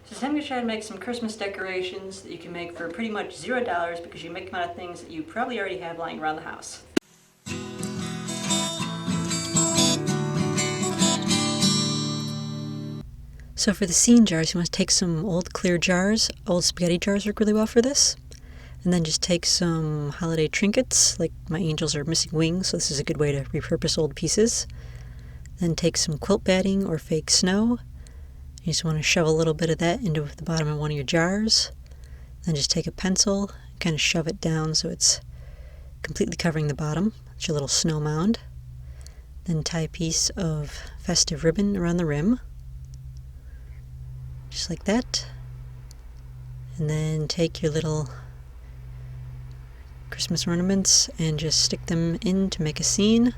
So today I'm going to try to make some Christmas decorations that you can make for pretty much $0 because you make them out of things that you probably already have lying around the house. So for the scene jars, you want to take some old clear jars. Old spaghetti jars work really well for this. And then just take some holiday trinkets, like my angels are missing wings, so this is a good way to repurpose old pieces. Then take some quilt batting or fake snow. You just want to shove a little bit of that into the bottom of one of your jars. Then just take a pencil, kind of shove it down so it's completely covering the bottom. It's your little snow mound. Then tie a piece of festive ribbon around the rim, just like that. And then take your little Christmas ornaments and just stick them in to make a scene.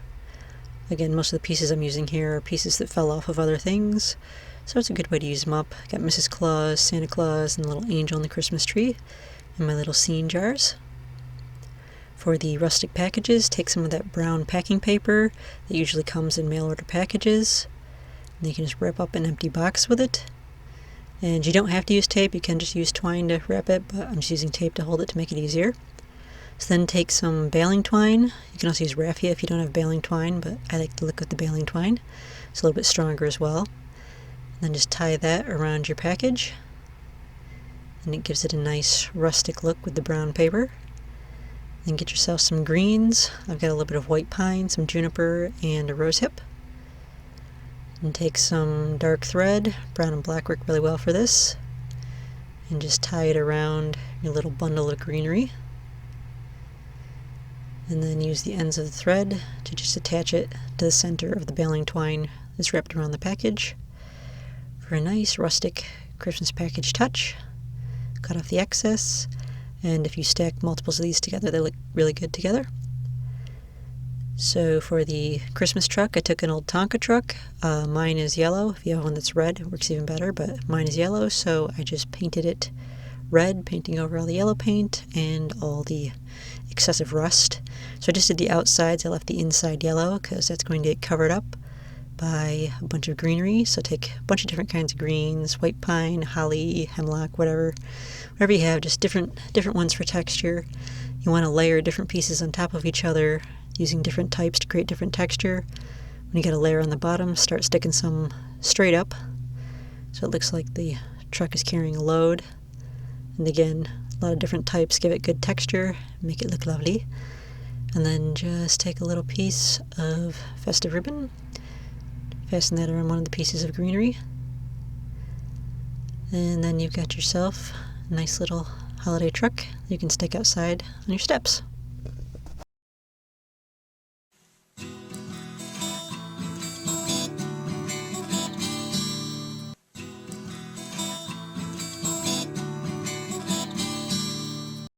Again, most of the pieces I'm using here are pieces that fell off of other things, so it's a good way to use them up. Got Mrs. Claus, Santa Claus, and the little angel on the Christmas tree in my little scene jars. For the rustic packages, take some of that brown packing paper that usually comes in mail order packages, and you can just wrap up an empty box with it. And you don't have to use tape, you can just use twine to wrap it, but I'm just using tape to hold it to make it easier. So then take some baling twine. You can also use raffia if you don't have baling twine, but I like to look with the baling twine. It's a little bit stronger as well. And then just tie that around your package, and it gives it a nice rustic look with the brown paper. Then get yourself some greens. I've got a little bit of white pine, some juniper, and a rosehip. And take some dark thread. Brown and black work really well for this. And just tie it around your little bundle of greenery. And then use the ends of the thread to just attach it to the center of the baling twine that's wrapped around the package for a nice rustic Christmas package touch. Cut off the excess, and if you stack multiples of these together, they look really good together. So for the Christmas truck, I took an old Tonka truck. Mine is yellow. If you have one that's red, it works even better, but mine is yellow, so I just painted it red, painting over all the yellow paint and all the excessive rust. So I just did the outsides. I left the inside yellow because that's going to get covered up by a bunch of greenery. So take a bunch of different kinds of greens, white pine, holly, hemlock, whatever you have, just different ones for texture. You want to layer different pieces on top of each other using different types to create different texture. When you get a layer on the bottom, start sticking some straight up so it looks like the truck is carrying a load. And again, a lot of different types give it good texture, make it look lovely. And then just take a little piece of festive ribbon, fasten that around one of the pieces of greenery. And then you've got yourself a nice little holiday truck you can stick outside on your steps.